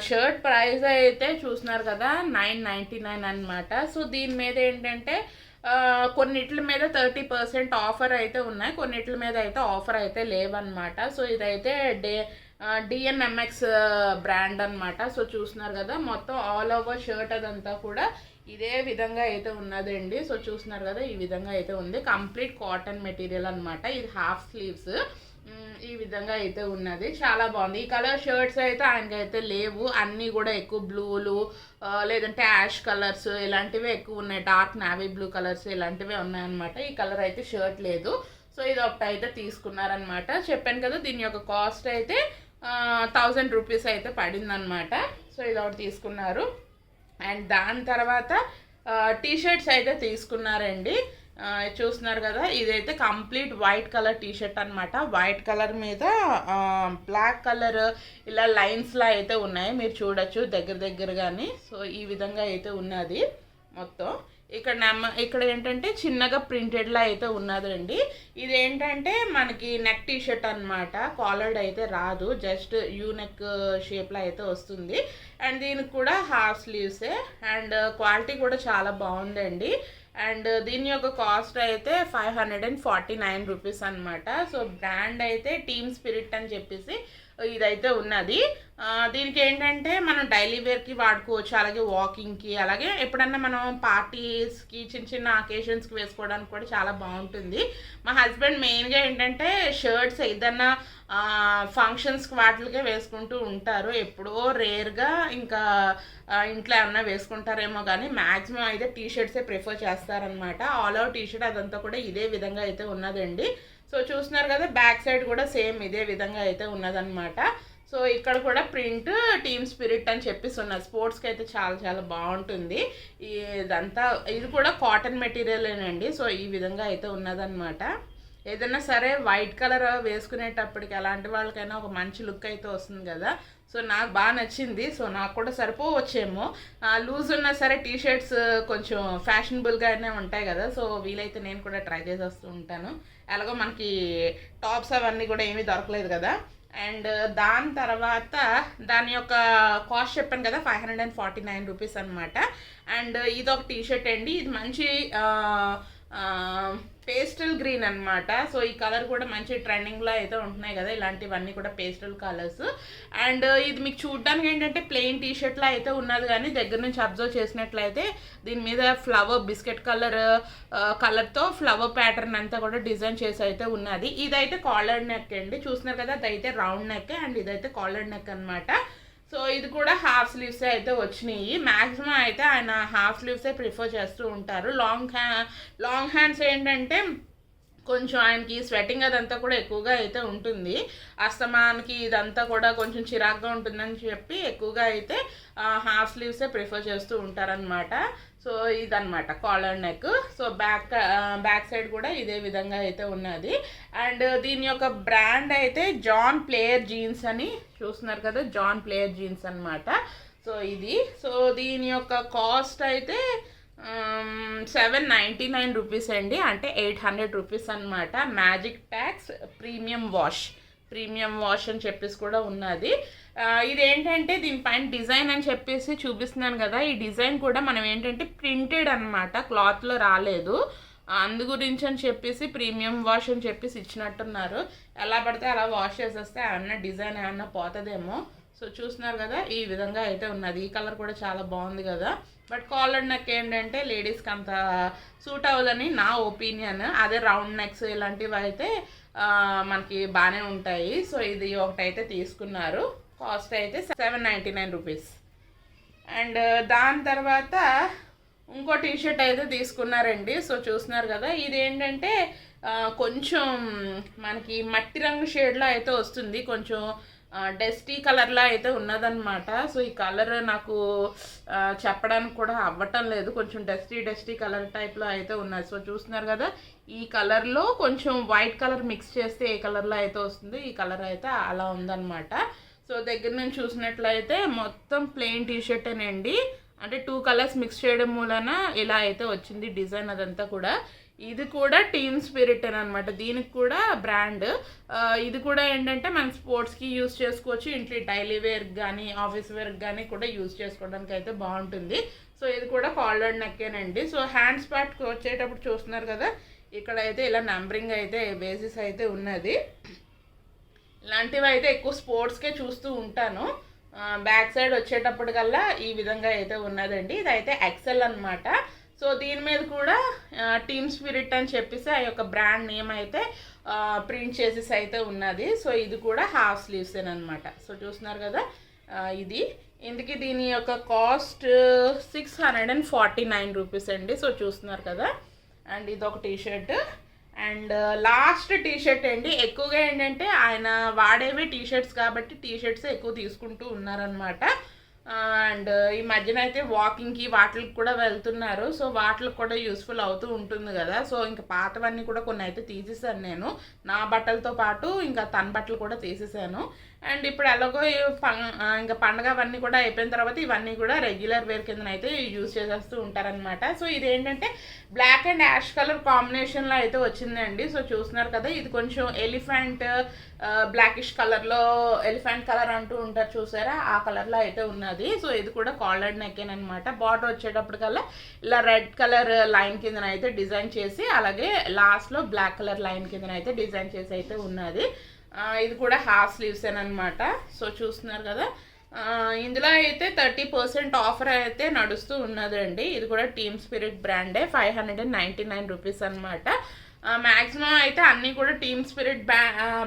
షర్ట్ ప్రైస్ అయితే చూస్తున్నారు కదా 999 అనమాట. సో దీని మీద ఏంటంటే కొన్నిట్ల మీద 30% ఆఫర్ అయితే ఉన్నాయి, కొన్నిట్ల మీద అయితే ఆఫర్ అయితే లేవన్నమాట. సో ఇదైతే డిఎన్ఎంఎక్స్ బ్రాండ్ అనమాట. సో చూస్తున్నారు కదా, మొత్తం ఆల్ ఓవర్ షర్ట్ అదంతా కూడా ఇదే విధంగా అయితే ఉన్నదండి. సో చూస్తున్నారు కదా, ఈ విధంగా అయితే ఉంది. కంప్లీట్ కాటన్ మెటీరియల్ అనమాట. ఇది హాఫ్ స్లీవ్స్ ఈ విధంగా అయితే ఉన్నది, చాలా బాగుంది. ఈ కలర్ షర్ట్స్ అయితే ఆయనకైతే లేవు, అన్నీ కూడా ఎక్కువ బ్లూలు లేదంటే యాష్ కలర్స్ ఇలాంటివి ఎక్కువ ఉన్నాయి, డార్క్ నావీ బ్లూ కలర్స్ ఇలాంటివే ఉన్నాయన్నమాట. ఈ కలర్ అయితే షర్ట్ లేదు. సో ఇది ఒకటి అయితే తీసుకున్నారనమాట. చెప్పాను కదా, దీని యొక్క కాస్ట్ అయితే 1000 రూపీస్ అయితే పడిందనమాట. సో ఇది ఒకటి తీసుకున్నారు. అండ్ దాని తర్వాత టీషర్ట్స్ అయితే తీసుకున్నారండి. చూస్తున్నారు కదా, ఇదైతే కంప్లీట్ వైట్ కలర్ టీషర్ట్ అనమాట. వైట్ కలర్ మీద బ్లాక్ కలర్ ఇలా లైన్స్లా అయితే ఉన్నాయి, మీరు చూడొచ్చు దగ్గరగాని. సో ఈ విధంగా అయితే ఉన్నది మొత్తం. ఇక్కడ ఏంటంటే చిన్నగా ప్రింటెడ్లా అయితే ఉన్నదండి. ఇదేంటంటే మనకి నెక్ టీషర్ట్ అనమాట, కాలర్డ్ అయితే రాదు, జస్ట్ యూ నెక్ షేప్లో అయితే వస్తుంది. అండ్ దీనికి కూడా హాఫ్ స్లీవ్సే. అండ్ క్వాలిటీ కూడా చాలా బాగుందండి. అండ్ దీని యొక్క కాస్ట్ అయితే 549 రూపీస్ అనమాట. సో బ్రాండ్ అయితే టీమ్ స్పిరిట్ అని చెప్పేసి ఇదైతే ఉన్నది. దీనికి ఏంటంటే మనం డైలీ వేర్కి వాడుకోవచ్చు, అలాగే వాకింగ్కి, అలాగే ఎప్పుడన్నా మనం పార్టీస్కి చిన్న చిన్న అకేషన్స్కి వేసుకోవడానికి కూడా చాలా బాగుంటుంది. మా హస్బెండ్ మెయిన్గా ఏంటంటే షర్ట్స్ ఏదన్నా ఫంక్షన్స్కి వాటికే వేసుకుంటూ ఉంటారు. ఎప్పుడో రేర్గా ఇంకా ఇంట్లో ఏమన్నా వేసుకుంటారేమో, కానీ మ్యాక్సిమం అయితే టీషర్ట్సే ప్రిఫర్ చేస్తారనమాట. ఆల్ ఓవర్ టీషర్ట్ అదంతా కూడా ఇదే విధంగా అయితే ఉన్నదండి. సో చూస్తున్నారు కదా, బ్యాక్ సైడ్ కూడా సేమ్ ఇదే విధంగా అయితే ఉన్నదన్నమాట. సో ఇక్కడ కూడా ప్రింట్ టీమ్ స్పిరిట్ అని చెప్పేసి ఉన్నది. స్పోర్ట్స్కి అయితే చాలా చాలా బాగుంటుంది. ఇదంతా ఇది కూడా కాటన్ మెటీరియలేనండి. సో ఈ విధంగా అయితే ఉన్నదన్నమాట. ఏదైనా సరే వైట్ కలర్ వేసుకునేటప్పటికి అలాంటి వాళ్ళకైనా ఒక మంచి లుక్ అయితే వస్తుంది కదా. సో నాకు బాగా నచ్చింది. సో నాకు కూడా సరిపోవచ్చేమో. లూజ్ ఉన్నా సరే టీషర్ట్స్ కొంచెం ఫ్యాషనబుల్గానే ఉంటాయి కదా. సో వీలైతే నేను కూడా ట్రై చేసేస్తూ ఉంటాను. ఎలాగో మనకి టాప్స్ అవన్నీ కూడా ఏమీ దొరకలేదు కదా. అండ్ దాని తర్వాత దాని యొక్క కాస్ట్ చెప్పాను కదా, 549 రూపీస్ అనమాట. అండ్ ఇది ఒక టీషర్ట్ అండి. ఇది మంచి పేస్టల్ గ్రీన్ అనమాట. సో ఈ కలర్ కూడా మంచి ట్రెండింగ్లో అయితే ఉంటున్నాయి కదా, ఇలాంటివన్నీ కూడా పేస్టల్ కలర్స్. అండ్ ఇది మీకు చూడడానికి ఏంటంటే ప్లెయిన్ టీషర్ట్లో అయితే ఉన్నది, కానీ దగ్గర నుంచి అబ్జర్వ్ చేసినట్లయితే దీని మీద ఫ్లవర్ బిస్కెట్ కలర్తో ఫ్లవర్ ప్యాటర్న్ అంతా కూడా డిజైన్ చేసి అయితే ఉన్నది. ఇదైతే కాలర్ నెక్ అండి, చూస్తున్నారు కదా, అదైతే రౌండ్ నెక్ అండ్ ఇదైతే కాలర్ నెక్ అనమాట. సో ఇది కూడా హాఫ్ స్లీవ్సే అయితే వచ్చినాయి. మ్యాక్సిమం అయితే ఆయన హాఫ్ స్లీవ్సే ప్రిఫర్ చేస్తూ ఉంటారు. లాంగ్ హ్యాండ్స్ ఏంటంటే కొంచెం ఆయనకి స్వెట్టింగ్ అదంతా కూడా ఎక్కువగా అయితే ఉంటుంది. అస్తమానికి ఇదంతా కూడా కొంచెం చిరాగ్గా ఉంటుందని చెప్పి ఎక్కువగా అయితే హాఫ్ స్లీవ్సే ప్రిఫర్ చేస్తూ ఉంటారనమాట. సో ఇదనమాట collar neck. So back side కూడా ఇదే విధంగా అయితే ఉన్నది. అండ్ దీని యొక్క బ్రాండ్ అయితే జాన్ ప్లేయర్ జీన్స్ అని చూస్తున్నారు కదా, జాన్ ప్లేయర్ జీన్స్ అనమాట. సో ఇది దీని యొక్క కాస్ట్ అయితే 799 రూపీస్ అండి, అంటే 800 రూపీస్ అనమాట. మ్యాజిక్ ట్యాక్స్ ప్రీమియం వాష్ అని చెప్పేసి కూడా ఉన్నది. ఇదేంటంటే దీనిపైన డిజైన్ అని చెప్పేసి చూపిస్తున్నాను కదా, ఈ డిజైన్ కూడా మనం ఏంటంటే ప్రింటెడ్ అనమాట, క్లాత్లో రాలేదు. అందు గురించి అని చెప్పేసి ప్రీమియం వాష్ అని చెప్పేసి ఇచ్చినట్టున్నారు. ఎలా పడితే అలా వాష్ చేసేస్తే ఏమన్నా డిజైన్ ఏమన్నా పోతుందేమో. సో చూస్తున్నారు కదా, ఈ విధంగా అయితే ఉన్నది. ఈ కలర్ కూడా చాలా బాగుంది కదా. బట్ కాలర్ నెక్ ఏంటంటే లేడీస్కి అంత సూట్ అవ్వదని నా ఒపీనియన్. అదే రౌండ్ నెక్స్ ఇలాంటివి అయితే మనకి బాగానే ఉంటాయి. సో ఇది ఒకటైతే తీసుకున్నారు. కాస్ట్ అయితే 799 రూపీస్. అండ్ దాని తర్వాత ఇంకో టీషర్ట్ అయితే తీసుకున్నారండి. సో చూస్తున్నారు కదా, ఇది ఏంటంటే కొంచెం మనకి మట్టి రంగు షేడ్లో అయితే వస్తుంది, కొంచెం డస్టీ కలర్లో అయితే ఉన్నదన్నమాట. సో ఈ కలర్ నాకు చెప్పడానికి కూడా అవ్వటం లేదు, కొంచెం డస్టీ కలర్ టైప్లో అయితే ఉన్నది. సో చూస్తున్నారు కదా, ఈ కలర్లో కొంచెం వైట్ కలర్ మిక్స్ చేస్తే ఏ కలర్లో అయితే వస్తుంది, ఈ కలర్ అయితే అలా ఉందన్నమాట. సో దగ్గర నుంచి చూసినట్లయితే మొత్తం ప్లెయిన్ టీషర్టేనండి, అంటే 2 కలర్స్ మిక్స్ చేయడం మూలన ఇలా అయితే వచ్చింది డిజైన్ అదంతా కూడా. ఇది కూడా టీమ్ స్పిరిట్ అనమాట, దీనికి కూడా బ్రాండ్. ఇది కూడా ఏంటంటే మనం స్పోర్ట్స్కి యూజ్ చేసుకోవచ్చు, ఇంట్లో డైలీ వేర్కి కానీ ఆఫీస్ వేర్కి కానీ కూడా యూజ్ చేసుకోవడానికి అయితే బాగుంటుంది. సో ఇది కూడా కాలర్ నెక్కేనండి. సో హ్యాండ్స్ పార్ట్కి వచ్చేటప్పుడు చూస్తున్నారు కదా, ఇక్కడ అయితే ఇలా నంబరింగ్ అయితే బేసిస్ అయితే ఉన్నది. ఇలాంటివి అయితే ఎక్కువ స్పోర్ట్స్కే చూస్తూ ఉంటాను. బ్యాక్ సైడ్ వచ్చేటప్పటికల్లా ఈ విధంగా అయితే ఉన్నదండి. ఇదైతే ఎక్సెల్ అనమాట. సో దీని మీద కూడా టీమ్ స్పిరిట్ అని చెప్పేసి ఆ యొక్క బ్రాండ్ నేమ్ అయితే ప్రింట్ చేసేసి అయితే ఉన్నది. సో ఇది కూడా హాఫ్ స్లీవ్సేనమాట. సో చూస్తున్నారు కదా, ఇందుకు దీని యొక్క కాస్ట్ 649 రూపీస్ అండి. సో చూస్తున్నారు కదా, అండ్ ఇది ఒక టీషర్ట్. అండ్ లాస్ట్ టీషర్ట్ అండి, ఎక్కువగా ఏంటంటే ఆయన వాడేవి టీషర్ట్స్ కాబట్టి టీషర్ట్స్ ఎక్కువ తీసుకుంటూ ఉన్నారనమాట. అండ్ ఈ మధ్యన అయితే వాకింగ్కి వాటికి కూడా వెళ్తున్నారు. సో వాటికి కూడా యూస్ఫుల్ అవుతూ ఉంటుంది కదా. సో ఇంకా పాతవన్నీ కూడా కొన్ని అయితే తీసేసాను నేను, నా బట్టలతో పాటు ఇంకా తన బట్టలు కూడా తీసేసాను. అండ్ ఇప్పుడు ఎలాగో ఇంకా పండగ అవన్నీ కూడా అయిపోయిన తర్వాత ఇవన్నీ కూడా రెగ్యులర్ వేర్ కింద అయితే యూజ్ చేసేస్తూ ఉంటారనమాట. సో ఇదేంటంటే బ్లాక్ అండ్ యాష్ కలర్ కాంబినేషన్లో అయితే వచ్చిందండి. సో చూస్తున్నారు కదా, ఇది కొంచెం ఎలిఫెంట్ బ్లాకిష్ కలర్లో, ఎలిఫెంట్ కలర్ అంటూ ఉంటారు చూసారా, ఆ కలర్లో అయితే ఉన్నది. సో ఇది కూడా కాలర్డ్ నెక్కేనమాట. బార్డర్ వచ్చేటప్పటికల్లా ఇలా రెడ్ కలర్ లైన్ కింద అయితే డిజైన్ చేసి, అలాగే లాస్ట్లో బ్లాక్ కలర్ లైన్ కింద అయితే డిజైన్ చేసి అయితే ఉన్నది. ఇది కూడా హాఫ్ స్లీవ్స్ అనమాట. సో చూస్తున్నారు కదా, ఇందులో అయితే 30% ఆఫర్ అయితే నడుస్తూ ఉన్నదండి. ఇది కూడా టీమ్ స్పిరిట్ బ్రాండే, 599 రూపీస్ అనమాట. మ్యాక్సిమం అయితే అన్నీ కూడా టీమ్ స్పిరిట్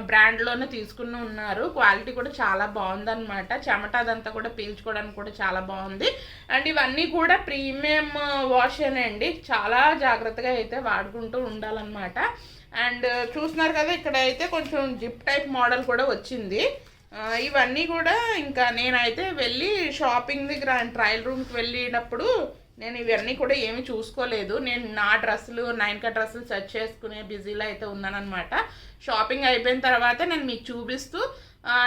బ్రాండ్లోనే తీసుకుని ఉన్నారు. క్వాలిటీ కూడా చాలా బాగుందన్నమాట. చెమట అదంతా కూడా పీల్చుకోవడానికి కూడా చాలా బాగుంది. అండ్ ఇవన్నీ కూడా ప్రీమియం వాష్ అండి, చాలా జాగ్రత్తగా అయితే వాడుకుంటూ ఉండాలన్నమాట. అండ్ చూస్తున్నారు కదా, ఇక్కడ అయితే కొంచెం జిప్ టైప్ మోడల్ కూడా వచ్చింది. ఇవన్నీ కూడా ఇంకా నేనైతే వెళ్ళి షాపింగ్ దగ్గర ట్రయల్ రూమ్కి వెళ్ళినప్పుడు నేను ఇవన్నీ కూడా ఏమి చూసుకోలేదు. నేను నా డ్రెస్సులు, నైన్కా డ్రెస్సులు సెర్చ్ చేసుకునే బిజీలో అయితే ఉన్నానన్నమాట. షాపింగ్ అయిపోయిన తర్వాత నేను మీకు చూపిస్తూ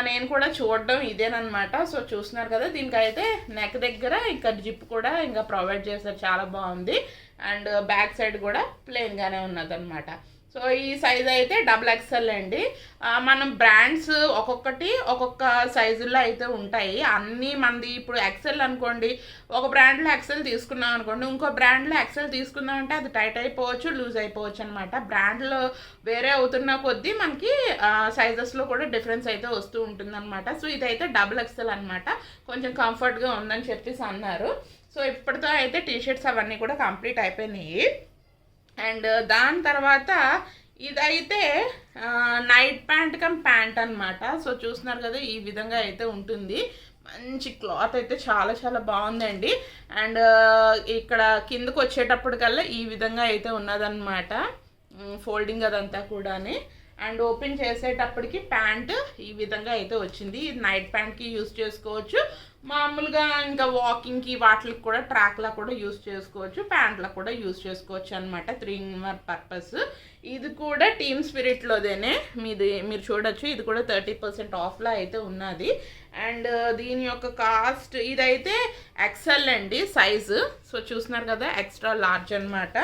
నేను కూడా చూడడం ఇదేనమాట. సో చూస్తున్నారు కదా, దీనికైతే నెక్ దగ్గర ఇంకా జిప్ కూడా ఇంకా ప్రొవైడ్ చేశారు, చాలా బాగుంది. అండ్ బ్యాక్ సైడ్ కూడా ప్లెయిన్గానే ఉన్నదన్నమాట. సో ఈ సైజ్ అయితే XXL అండి. మనం బ్రాండ్స్ ఒక్కొక్కటి ఒక్కొక్క సైజుల్లో అయితే ఉంటాయి. అన్నీ మంది ఇప్పుడు ఎక్సెల్ అనుకోండి, ఒక బ్రాండ్లో ఎక్సెల్ తీసుకున్నాం అనుకోండి, ఇంకో బ్రాండ్లో ఎక్సెల్ తీసుకున్నామంటే అది టైట్ అయిపోవచ్చు, లూజ్ అయిపోవచ్చు అనమాట. బ్రాండ్లో వేరే అవుతున్న కొద్దీ మనకి సైజెస్లో కూడా డిఫరెన్స్ అయితే వస్తూ ఉంటుందన్నమాట. సో ఇదైతే XXL అనమాట, కొంచెం కంఫర్ట్గా ఉందని చెప్పేసి అన్నారు. సో ఇప్పటితో అయితే టీషర్ట్స్ అవన్నీ కూడా కంప్లీట్ అయిపోయినాయి. అండ్ దాని తర్వాత ఇదైతే నైట్ ప్యాంట్ అనమాట. సో చూస్తున్నారు కదా, ఈ విధంగా అయితే ఉంటుంది. మంచి క్లాత్ అయితే చాలా చాలా బాగుందండి. అండ్ ఇక్కడ కిందకు వచ్చేటప్పటికల్లా ఈ విధంగా అయితే ఉన్నదన్నమాట, ఫోల్డింగ్ అదంతా కూడా. అండ్ ఓపెన్ చేసేటప్పటికి ప్యాంట్ ఈ విధంగా అయితే వచ్చింది. ఇది నైట్ ప్యాంట్కి యూజ్ చేసుకోవచ్చు, మామూలుగా ఇంకా వాకింగ్కి వాటికి కూడా ట్రాక్లా కూడా యూజ్ చేసుకోవచ్చు, ప్యాంట్లా కూడా యూజ్ చేసుకోవచ్చు అనమాట. 3-in-1 purpose. ఇది కూడా టీమ్ స్పిరిట్లోదేనే, మీరు చూడొచ్చు. ఇది కూడా 30% ఆఫ్లో అయితే ఉన్నది. అండ్ దీని యొక్క కాస్ట్ ఇదైతే XL అండి సైజు. సో చూస్తున్నారు కదా, ఎక్స్ట్రా లార్జ్ అనమాట.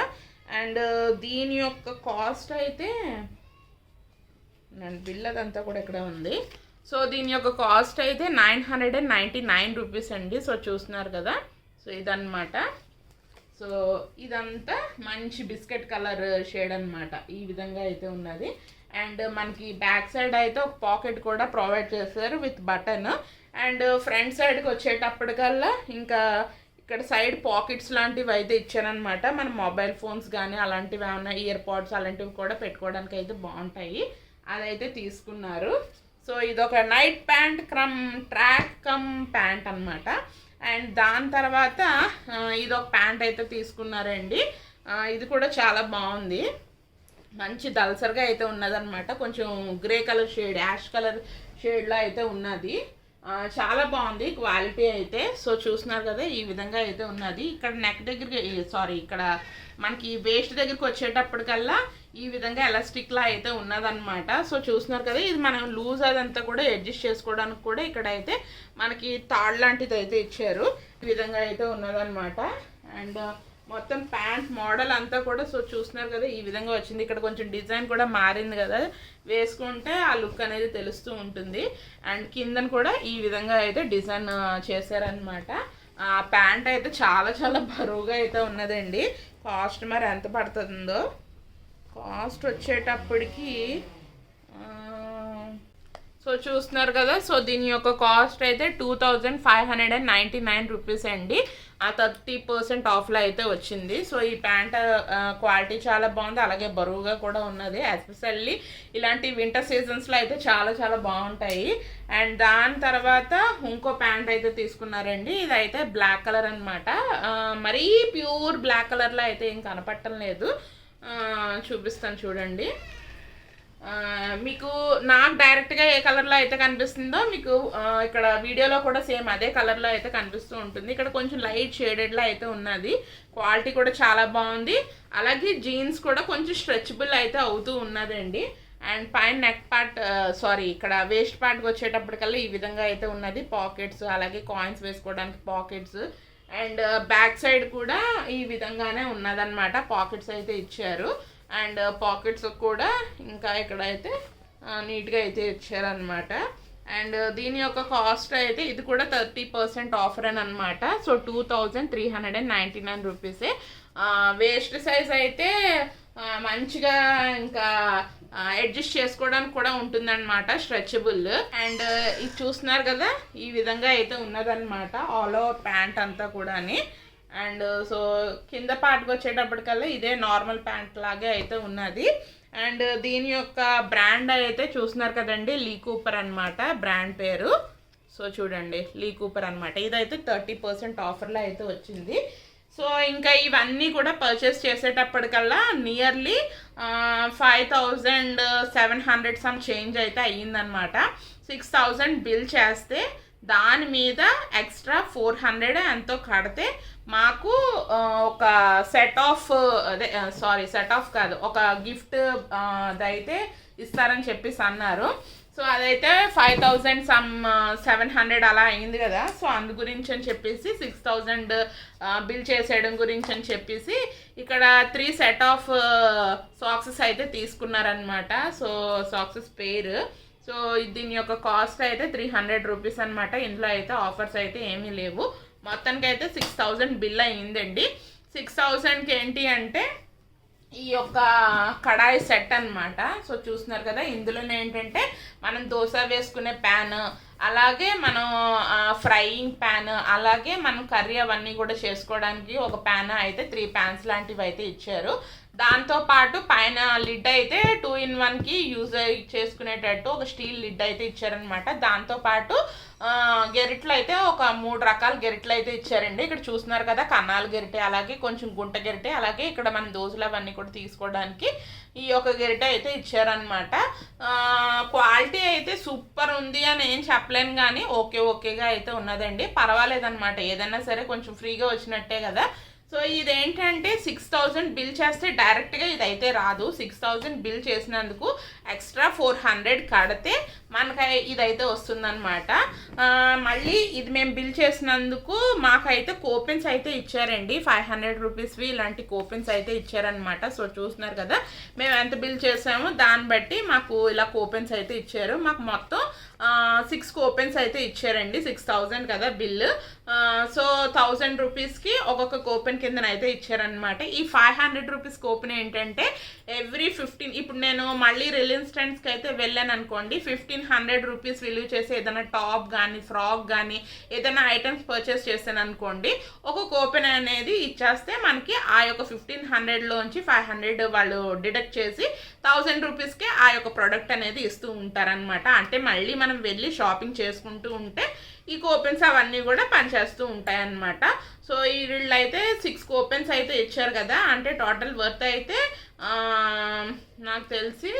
అండ్ దీని యొక్క కాస్ట్ అయితే బిల్ అదంతా కూడా ఇక్కడ ఉంది. సో దీని యొక్క కాస్ట్ అయితే 999 రూపీస్ అండి. సో చూస్తున్నారు కదా, సో ఇదన్నమాట. సో ఇదంతా మంచి బిస్కెట్ కలర్ షేడ్ అనమాట, ఈ విధంగా అయితే ఉన్నది. అండ్ మనకి బ్యాక్ సైడ్ అయితే ఒక పాకెట్ కూడా ప్రొవైడ్ చేశారు విత్ బటన్. అండ్ ఫ్రంట్ సైడ్కి వచ్చేటప్పటికల్లా ఇంకా ఇక్కడ సైడ్ పాకెట్స్ లాంటివి అయితే ఇచ్చారనమాట. మన మొబైల్ ఫోన్స్ కానీ అలాంటివి ఏమన్నా ఇయర్ పాడ్స్ అలాంటివి కూడా పెట్టుకోవడానికి అయితే బాగుంటాయి, అదైతే తీసుకున్నారు. సో ఇదొక నైట్ ప్యాంట్ ట్రాక్ ప్యాంట్ అనమాట. అండ్ దాని తర్వాత ఇదొక ప్యాంట్ అయితే తీసుకున్నారండి. ఇది కూడా చాలా బాగుంది, మంచి దల్సర్గా అయితే ఉన్నదన్నమాట. కొంచెం grey colour shade, ash colour షేడ్లో అయితే ఉన్నది. చాలా బాగుంది క్వాలిటీ అయితే. సో చూస్తున్నారు కదా, ఈ విధంగా అయితే ఉన్నది. ఇక్కడ నెక్ దగ్గరికి ఇక్కడ మనకి వేస్ట్ దగ్గరికి వచ్చేటప్పటికల్లా ఈ విధంగా ఎలాస్టిక్లా అయితే ఉన్నదన్నమాట. సో చూస్తున్నారు కదా, ఇది మనం లూజ్ అదంతా కూడా అడ్జస్ట్ చేసుకోవడానికి కూడా ఇక్కడ అయితే మనకి తాడు లాంటిది అయితే ఇచ్చారు, ఈ విధంగా అయితే ఉన్నదన్నమాట. అండ్ మొత్తం ప్యాంట్ మోడల్ అంతా కూడా సో చూస్తున్నారు కదా, ఈ విధంగా వచ్చింది. ఇక్కడ కొంచెం డిజైన్ కూడా మారింది కదా, వేసుకుంటే ఆ లుక్ అనేది తెలుస్తూ ఉంటుంది. అండ్ కిందన కూడా ఈ విధంగా అయితే డిజైన్ చేశారనమాట. ఆ ప్యాంట్ అయితే చాలా చాలా బరువుగా అయితే ఉన్నదండి. కాస్ట్ మరి ఎంత పడుతుందో, కాస్ట్ వచ్చేటప్పటికి సో చూస్తున్నారు కదా, సో దీని యొక్క కాస్ట్ అయితే 2599 రూపీస్ అండి. ఆ 30% ఆఫ్లో అయితే వచ్చింది. సో ఈ ప్యాంట్ క్వాలిటీ చాలా బాగుంది, అలాగే బరువుగా కూడా ఉన్నది. ఎస్పెషల్లీ ఇలాంటి వింటర్ సీజన్స్లో అయితే చాలా చాలా బాగుంటాయి. అండ్ దాని తర్వాత ఇంకో ప్యాంట్ అయితే తీసుకున్నారండి. ఇదైతే బ్లాక్ కలర్ అనమాట. మరీ ప్యూర్ బ్లాక్ కలర్లో అయితే ఏం కనపడటం లేదు, చూపిస్తాను చూడండి. మీకు నాకు డైరెక్ట్గా ఏ కలర్లో అయితే కనిపిస్తుందో మీకు ఇక్కడ వీడియోలో కూడా సేమ్ అదే కలర్లో అయితే కనిపిస్తూ ఉంటుంది. ఇక్కడ కొంచెం లైట్ షేడెడ్లో అయితే ఉన్నది, క్వాలిటీ కూడా చాలా బాగుంది. అలాగే జీన్స్ కూడా కొంచెం స్ట్రెచబుల్ అయితే అవుతూ ఉన్నదండి. అండ్ పైన నెక్ పార్ట్ ఇక్కడ వేస్ట్ పార్ట్కి వచ్చేటప్పటికల్లా ఈ విధంగా అయితే ఉన్నది. పాకెట్స్, అలాగే కాయిన్స్ వేసుకోవడానికి పాకెట్స్, అండ్ బ్యాక్ సైడ్ కూడా ఈ విధంగానే ఉన్నదన్నమాట. పాకెట్స్ అయితే ఇచ్చారు. అండ్ పాకెట్స్ కూడా ఇంకా ఇక్కడైతే నీట్గా అయితే ఇచ్చారనమాట. అండ్ దీని యొక్క కాస్ట్ అయితే ఇది కూడా 30% ఆఫర్ అని అనమాట. సో 2399 రూపీసే. వేస్ట్ సైజ్ అయితే మంచిగా ఇంకా అడ్జస్ట్ చేసుకోవడానికి కూడా ఉంటుందన్నమాట, స్ట్రెచబుల్. అండ్ ఇది చూస్తున్నారు కదా, ఈ విధంగా అయితే ఉన్నదన్నమాట ఆల్ ఓవర్ ప్యాంట్ అంతా కూడా. అండ్ సో కింద పార్ట్కి వచ్చేటప్పటికల్లా ఇదే నార్మల్ ప్యాంట్ లాగే అయితే ఉన్నది. అండ్ దీని యొక్క బ్రాండ్ అయితే చూస్తున్నారు కదండి, లీ కూపర్ అనమాట బ్రాండ్ పేరు. సో చూడండి, లీ కూపర్ అనమాట. ఇదైతే 30% ఆఫర్లో అయితే వచ్చింది. సో ఇంకా ఇవన్నీ కూడా పర్చేస్ చేసేటప్పటికల్లా నియర్లీ 5700 సమ్ చేంజ్ అయితే అయ్యిందనమాట. 6000 బిల్ చేస్తే దాని మీద ఎక్స్ట్రా 400 ఎంతో కడితే మాకు ఒక సెట్ ఆఫ్ సెట్ ఆఫ్ కాదు, ఒక గిఫ్ట్ అదైతే ఇస్తారని చెప్పేసి అన్నారు. సో అదైతే 5700 అలా అయింది కదా. సో అందు గురించి అని చెప్పేసి 6000 బిల్ చేసేయడం గురించి అని చెప్పేసి ఇక్కడ 3 సెట్ ఆఫ్ సాక్సెస్ అయితే తీసుకున్నారనమాట. సో సాక్సెస్ పేరు. సో దీని యొక్క కాస్ట్ అయితే 300 రూపీస్ అనమాట. ఇందులో అయితే ఆఫర్స్ అయితే ఏమీ లేవు. మొత్తానికి అయితే 6000 బిల్ అయ్యిందండి. 6000కి ఏంటి అంటే ఈ యొక్క కడాయి సెట్ అనమాట. సో చూస్తున్నారు కదా, ఇందులోనే ఏంటంటే మనం దోశ వేసుకునే ప్యాన్, అలాగే మనం ఫ్రైయింగ్ ప్యాన్, అలాగే మనం కర్రీ అవన్నీ కూడా చేసుకోవడానికి ఒక ప్యాన్ అయితే 3 ప్యాన్స్ లాంటివి అయితే ఇచ్చారు. దాంతోపాటు పైన లిడ్ అయితే 2-in-1కి యూజ్ చేసుకునేటట్టు ఒక స్టీల్ లిడ్ అయితే ఇచ్చారనమాట. దాంతోపాటు గెరిట్లు అయితే ఒక 3 రకాల గెరిట్లు అయితే ఇచ్చారండి. ఇక్కడ చూస్తున్నారు కదా, కన్నాల గెరిటె, అలాగే కొంచెం గుంట గెరిటె, అలాగే ఇక్కడ మన దోశలు అవన్నీ కూడా తీసుకోవడానికి ఈ యొక్క గెరిటె అయితే ఇచ్చారనమాట. క్వాలిటీ అయితే సూపర్ ఉంది అని ఏం చెప్పలేను, కానీ ఓకేగా అయితే ఉన్నదండి, పర్వాలేదన్నమాట. ఏదైనా సరే కొంచెం ఫ్రీగా వచ్చినట్టే కదా. సో ఇదేంటంటే 6000 బిల్ చేస్తే డైరెక్ట్గా ఇదైతే రాదు. 6000 బిల్ చేసినందుకు ఎక్స్ట్రా 400 కడితే మనకి ఇదైతే వస్తుందన్నమాట. మళ్ళీ ఇది మేము బిల్ చేసినందుకు మాకైతే కూపెన్స్ అయితే ఇచ్చారండి, 500 రూపీస్వి ఇలాంటి కూపెన్స్ అయితే ఇచ్చారనమాట. సో చూస్తున్నారు కదా, మేము ఎంత బిల్ చేసామో దాన్ని బట్టి మాకు ఇలా కూపెన్స్ అయితే ఇచ్చారు. మాకు మొత్తం 6 కూపెన్స్ అయితే ఇచ్చారండి. 6000 కదా బిల్లు. సో 1000 రూపీస్కి ఒక్కొక్క కూపెన్ కిందనైతే ఇచ్చారనమాట. ఈ 500 రూపీస్ కూపెన్ ఏంటంటే ఎవ్రీ 15, ఇప్పుడు నేను మళ్ళీ రిలయన్స్ ట్రెండ్స్కి అయితే వెళ్ళాను అనుకోండి, 1500 రూపీస్ విలువ చేసి ఏదైనా టాప్ కానీ ఫ్రాక్ కానీ ఏదైనా ఐటమ్స్ పర్చేస్ చేశాను అనుకోండి, ఒక కూపెన్ అనేది ఇచ్చేస్తే మనకి ఆ యొక్క 1500లోంచి 500 వాళ్ళు డిడక్ట్ చేసి 1000 రూపీస్కి ఆ యొక్క ప్రోడక్ట్ అనేది ఇస్తూ ఉంటారనమాట. అంటే మళ్ళీ మనం వెళ్ళి షాపింగ్ చేసుకుంటూ ఉంటే ఈ కూపెన్స్ అవన్నీ కూడా పనిచేస్తూ ఉంటాయన్నమాట. సో ఈ వీళ్ళు అయితే 6 కూపెన్స్ అయితే ఇచ్చారు కదా, అంటే టోటల్ వర్త్ అయితే నాకు తెలిసి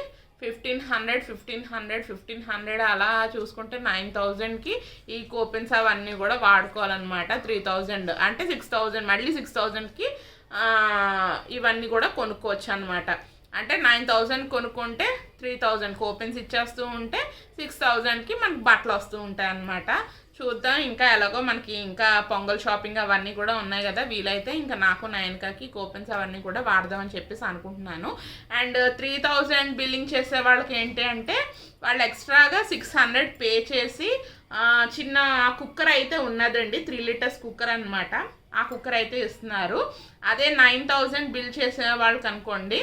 1500 అలా చూసుకుంటే 9000కి ఈ కూపెన్స్ అవన్నీ కూడా వాడుకోవాలన్నమాట. 3000 అంటే 6000, మళ్ళీ 6000కి ఇవన్నీ కూడా కొనుక్కోవచ్చు అనమాట. అంటే 9000 కొనుక్కుంటే 3000 కూపెన్స్ ఇచ్చేస్తూ ఉంటే 6000కి మనకి బట్టలు వస్తూ ఉంటాయి అన్నమాట. చూద్దాం, ఇంకా ఎలాగో మనకి ఇంకా పొంగల్ షాపింగ్ అవన్నీ కూడా ఉన్నాయి కదా, వీలైతే ఇంకా నాకు నయనకకి కూపెన్స్ అవన్నీ కూడా వాడదామని చెప్పేసి అనుకుంటున్నాను. అండ్ 3000 బిల్లింగ్ చేసే వాళ్ళకి ఏంటి అంటే వాళ్ళు ఎక్స్ట్రాగా 600 పే చేసి చిన్న కుక్కర్ అయితే ఉన్నదండి, 3 లీటర్స్ కుక్కర్ అనమాట. ఆ కుక్కర్ అయితే ఇస్తున్నారు. అదే 9000 బిల్ చేసే వాళ్ళకి అనుకోండి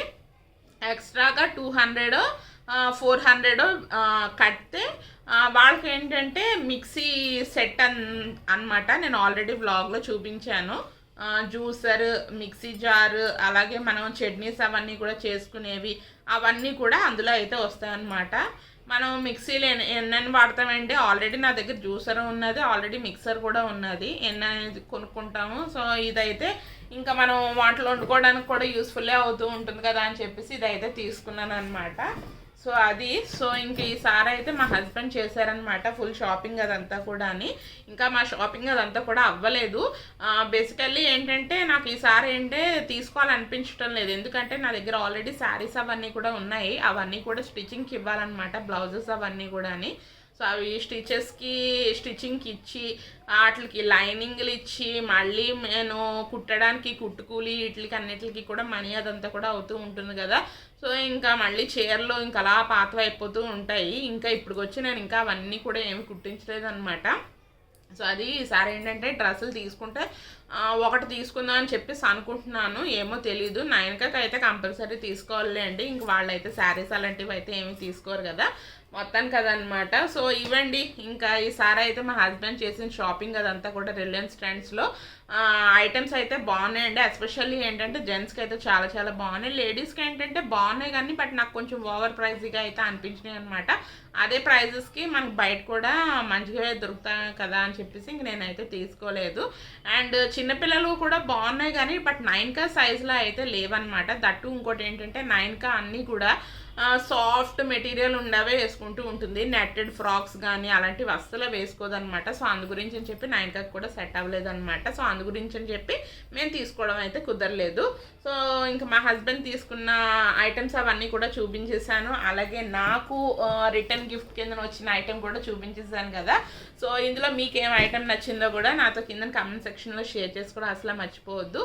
ఎక్స్ట్రాగా 200 400 కడితే వాళ్ళకి ఏంటంటే మిక్సీ సెట్ అన్నమాట. నేను ఆల్రెడీ వ్లాగ్లో చూపించాను. జ్యూసర్, మిక్సీ జార్, అలాగే మనం చట్నీస్ అవన్నీ కూడా చేసుకునేవి అవన్నీ కూడా అందులో అయితే వస్తాయన్నమాట. మనం మిక్సీలు ఎన్నెన్ని వాడతామంటే ఆల్రెడీ నా దగ్గర జ్యూసర్ ఉన్నది, ఆల్రెడీ మిక్సర్ కూడా ఉన్నది, ఎన్ని అనేది కొనుక్కుంటాము. సో ఇదైతే ఇంకా మనం వంటలు వండుకోవడానికి కూడా యూస్ఫుల్లే అవుతూ ఉంటుంది కదా అని చెప్పేసి ఇదైతే తీసుకున్నాను అనమాట. సో అది ఇంక ఈసారి అయితే మా హస్బెండ్ చేశారనమాట ఫుల్ షాపింగ్ అదంతా కూడా. ఇంకా మా షాపింగ్ అదంతా కూడా అవ్వలేదు. బేసికల్లీ ఏంటంటే నాకు ఈసారి తీసుకోవాలనిపించడం లేదు, ఎందుకంటే నా దగ్గర ఆల్రెడీ శారీస్ అవన్నీ కూడా ఉన్నాయి, అవన్నీ కూడా స్టిచ్చింగ్కి ఇవ్వాలన్నమాట, బ్లౌజెస్ అవన్నీ కూడా. సో అవి స్టిచ్చింగ్కి ఇచ్చి వాటికి లైనింగ్లు ఇచ్చి మళ్ళీ నేను కుట్టడానికి కుట్టుకూలి వీటికి అన్నిటికి కూడా మనీ అదంతా కూడా అవుతూ ఉంటుంది కదా. సో ఇంకా మళ్ళీ చీరలు ఇంకా అలా పాతవి అయిపోతూ ఉంటాయి. ఇంకా ఇప్పుడు వచ్చి నేను ఇంకా అవన్నీ కూడా ఏమి కుట్టించలేదు అనమాట. సో అది ఈసారి ఏంటంటే డ్రెస్సులు తీసుకుంటే ఒకటి తీసుకుందాం అని చెప్పేసి అనుకుంటున్నాను. ఏమో తెలీదు. నైన్కకి అయితే కంపల్సరీ తీసుకోవాలి అండి. ఇంక వాళ్ళైతే శారీస్ అలాంటివి అయితే ఏమీ తీసుకోరు కదా, మొత్తానికి కదనమాట. సో ఇవ్వండి, ఇంకా ఈసారి అయితే మా హస్బెండ్ చేసిన షాపింగ్ అదంతా కూడా రిలయన్స్ ట్రెండ్స్లో ఐటమ్స్ అయితే బాగున్నాయండి. ఎస్పెషల్లీ ఏంటంటే జెంట్స్కి అయితే చాలా చాలా బాగున్నాయి, లేడీస్కి ఏంటంటే బాగున్నాయి కానీ బట్ నాకు కొంచెం ఓవర్ ప్రైజ్గా అయితే అనిపించినాయి అనమాట. అదే ప్రైజెస్కి మనకు బయట కూడా మంచిగా దొరుకుతాయి కదా అని చెప్పేసి ఇంక నేనైతే తీసుకోలేదు. అండ్ చిన్నపిల్లలు కూడా బాగున్నాయి కానీ బట్ 9K సైజులో అయితే లేవన్నమాట. దట్టు ఇంకోటి ఏంటంటే 9K అన్నీ కూడా సాఫ్ట్ మెటీరియల్ ఉండవే వేసుకుంటూ ఉంటుంది. నెట్టెడ్ ఫ్రాక్స్ కానీ అలాంటివి అస్సలు వేసుకోదనమాట. సో అందు గురించి అని చెప్పి 9K కూడా సెట్ అవ్వలేదు అనమాట. సో అందు గురించి అని చెప్పి మేము తీసుకోవడం అయితే కుదరలేదు. సో ఇంకా మా హస్బెండ్ తీసుకున్న ఐటమ్స్ అవన్నీ కూడా చూపించేశాను. అలాగే నాకు రిటర్న్ గిఫ్ట్ కింద వచ్చిన ఐటెం కూడా చూపించేసాను కదా. సో ఇందులో మీకు ఏం ఐటెం నచ్చిందో కూడా నాతో కింద కామెంట్ సెక్షన్లో షేర్ చేసుకోవడం అసలు మర్చిపోవద్దు.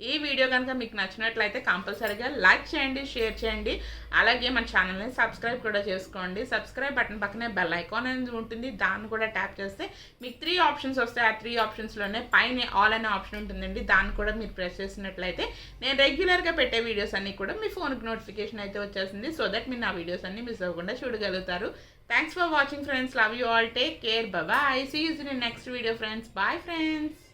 ఈ వీడియో కనుక మీకు నచ్చినట్లయితే కంపల్సరీగా లైక్ చేయండి, షేర్ చేయండి. అలాగే మన ఛానల్ని సబ్స్క్రైబ్ కూడా చేసుకోండి. సబ్స్క్రైబ్ బటన్ పక్కనే బెల్ ఐకాన్ అనేది ఉంటుంది, దాన్ని కూడా ట్యాప్ చేస్తే మీకు 3 ఆప్షన్స్ వస్తాయి. ఆ 3 ఆప్షన్స్లోనే పైన ఆల్ అనే ఆప్షన్ ఉంటుందండి, దాన్ని కూడా మీరు ప్రెస్ చేసినట్లయితే నేను రెగ్యులర్గా పెట్టే వీడియోస్ అన్నీ కూడా మీ ఫోన్కి నోటిఫికేషన్ అయితే వచ్చేసింది. సో దట్ మీరు నా వీడియోస్ అన్నీ మిస్ అవ్వకుండా చూడగలుగుతారు. Thanks for watching, friends. Love you all. Take care. Bye bye. See you in the next video, friends. Bye, friends.